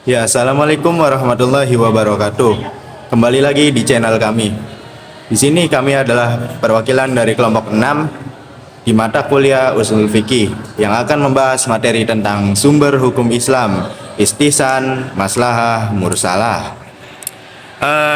Ya, assalamualaikum warahmatullahi wabarakatuh. Kembali lagi di channel kami. Di sini kami adalah perwakilan dari kelompok 6 di mata kuliah Ushul Fikih yang akan membahas materi tentang sumber hukum Islam, istihsan, maslahah, mursalah.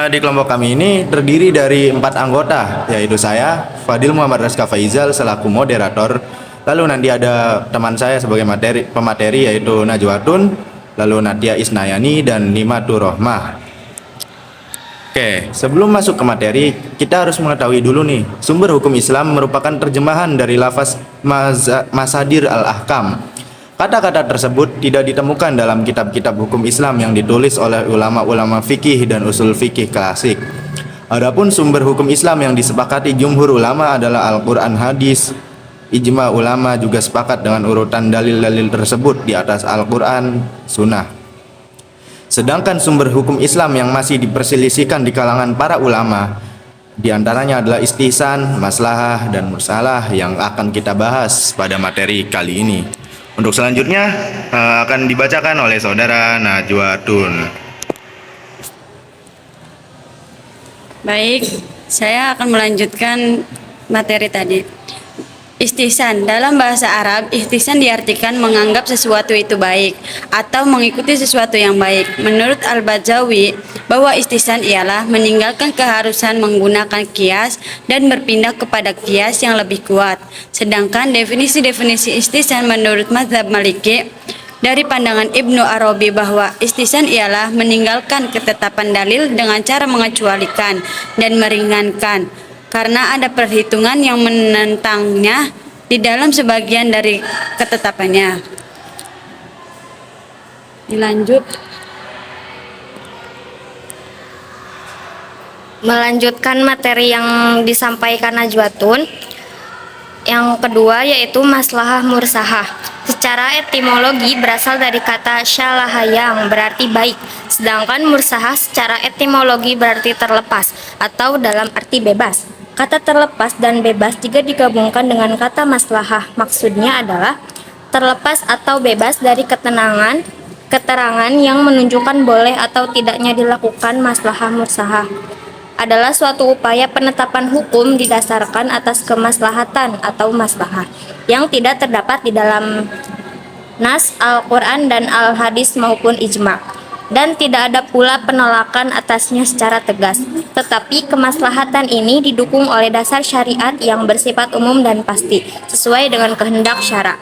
Di kelompok kami ini terdiri dari 4 anggota, yaitu saya, Fadil Muhammad Raska Faizal selaku moderator. Lalu nanti ada teman saya sebagai pemateri yaitu Najwatun, lalu Nadia Isnayani dan Nimatur Rohmah. Oke, sebelum masuk ke materi, kita harus mengetahui dulu nih, sumber hukum Islam merupakan terjemahan dari lafaz Masadir al-Ahkam. Kata-kata tersebut tidak ditemukan dalam kitab-kitab hukum Islam yang ditulis oleh ulama-ulama fikih dan usul fikih klasik. Adapun sumber hukum Islam yang disepakati jumhur ulama adalah Al-Quran, hadis. Ijma ulama juga sepakat dengan urutan dalil-dalil tersebut di atas Al-Quran, Sunnah. Sedangkan sumber hukum Islam yang masih diperselisihkan di kalangan para ulama, diantaranya adalah istihsan, maslahah, dan mursalah yang akan kita bahas pada materi kali ini. Untuk selanjutnya akan dibacakan oleh saudara Najwatun. Baik, saya akan melanjutkan materi tadi. Istihsan, dalam bahasa Arab, istihsan diartikan menganggap sesuatu itu baik atau mengikuti sesuatu yang baik. Menurut Al-Bajawi, bahwa istihsan ialah meninggalkan keharusan menggunakan kias dan berpindah kepada kias yang lebih kuat. Sedangkan definisi-definisi istihsan menurut mazhab Maliki dari pandangan Ibnu Arabi bahwa istihsan ialah meninggalkan ketetapan dalil dengan cara mengecualikan dan meringankan karena ada perhitungan yang menentangnya di dalam sebagian dari ketetapannya. Dilanjut. Melanjutkan materi yang disampaikan Najwatun. Yang kedua yaitu maslahah mursahah. Secara etimologi berasal dari kata syalaha yang berarti baik, sedangkan mursahah secara etimologi berarti terlepas atau dalam arti bebas. Kata terlepas dan bebas jika digabungkan dengan kata maslahah, maksudnya adalah terlepas atau bebas dari keterangan yang menunjukkan boleh atau tidaknya dilakukan. Maslahah mursahah adalah suatu upaya penetapan hukum didasarkan atas kemaslahatan atau maslahah yang tidak terdapat di dalam nas Al-Quran dan Al-Hadis maupun ijma', dan tidak ada pula penolakan atasnya secara tegas. Tetapi kemaslahatan ini didukung oleh dasar syariat yang bersifat umum dan pasti, sesuai dengan kehendak syara'.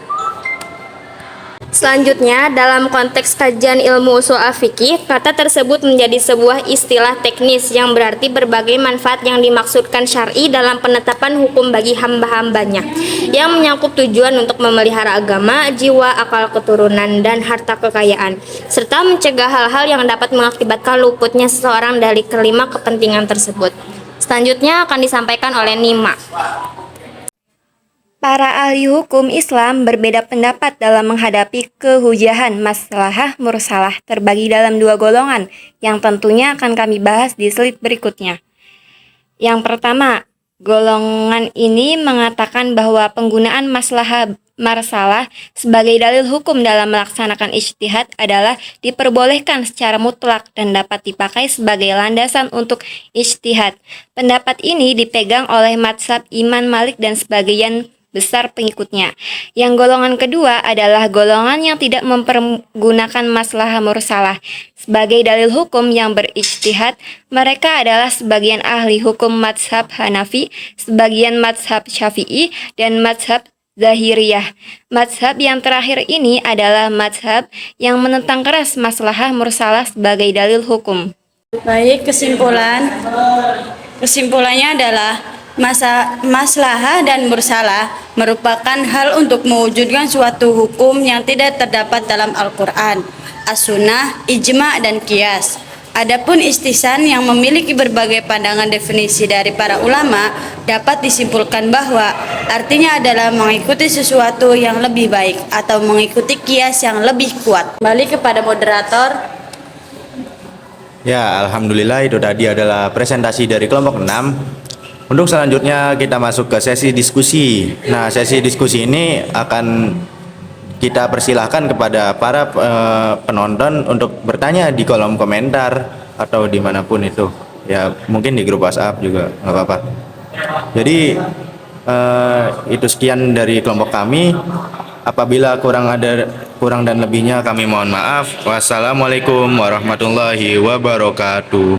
Selanjutnya, dalam konteks kajian ilmu ushul fikih, kata tersebut menjadi sebuah istilah teknis yang berarti berbagai manfaat yang dimaksudkan syar'i dalam penetapan hukum bagi hamba-hambanya, yang menyangkut tujuan untuk memelihara agama, jiwa, akal keturunan, dan harta kekayaan, serta mencegah hal-hal yang dapat mengakibatkan luputnya seseorang dari kelima kepentingan tersebut. Selanjutnya akan disampaikan oleh Nima. Para ahli hukum Islam berbeda pendapat dalam menghadapi kehujahan maslahah mursalah terbagi dalam 2 golongan yang tentunya akan kami bahas di slide berikutnya. Yang pertama, golongan ini mengatakan bahwa penggunaan maslahah mursalah sebagai dalil hukum dalam melaksanakan ijtihad adalah diperbolehkan secara mutlak dan dapat dipakai sebagai landasan untuk ijtihad. Pendapat ini dipegang oleh mazhab Imam Malik dan sebagian besar pengikutnya. Yang golongan kedua adalah golongan yang tidak mempergunakan maslahah mursalah sebagai dalil hukum yang berijtihad. Mereka adalah sebagian ahli hukum mazhab Hanafi, sebagian mazhab Syafi'i, dan mazhab Zahiriyah. Mazhab yang terakhir ini adalah mazhab yang menentang keras maslahah mursalah sebagai dalil hukum. Baik, kesimpulannya adalah maslahah dan mursalah merupakan hal untuk mewujudkan suatu hukum yang tidak terdapat dalam Al-Quran, As-Sunnah, Ijma' dan Qiyas. Adapun istihsan yang memiliki berbagai pandangan definisi dari para ulama dapat disimpulkan bahwa artinya adalah mengikuti sesuatu yang lebih baik atau mengikuti qiyas yang lebih kuat. Kembali kepada moderator. Ya, alhamdulillah itu tadi adalah presentasi dari kelompok 6. Untuk selanjutnya kita masuk ke sesi diskusi. Nah, sesi diskusi ini akan kita persilahkan kepada para penonton untuk bertanya di kolom komentar atau dimanapun itu. Ya mungkin di grup WhatsApp juga nggak apa-apa. Jadi itu sekian dari kelompok kami. Apabila kurang dan lebihnya kami mohon maaf. Wassalamualaikum warahmatullahi wabarakatuh.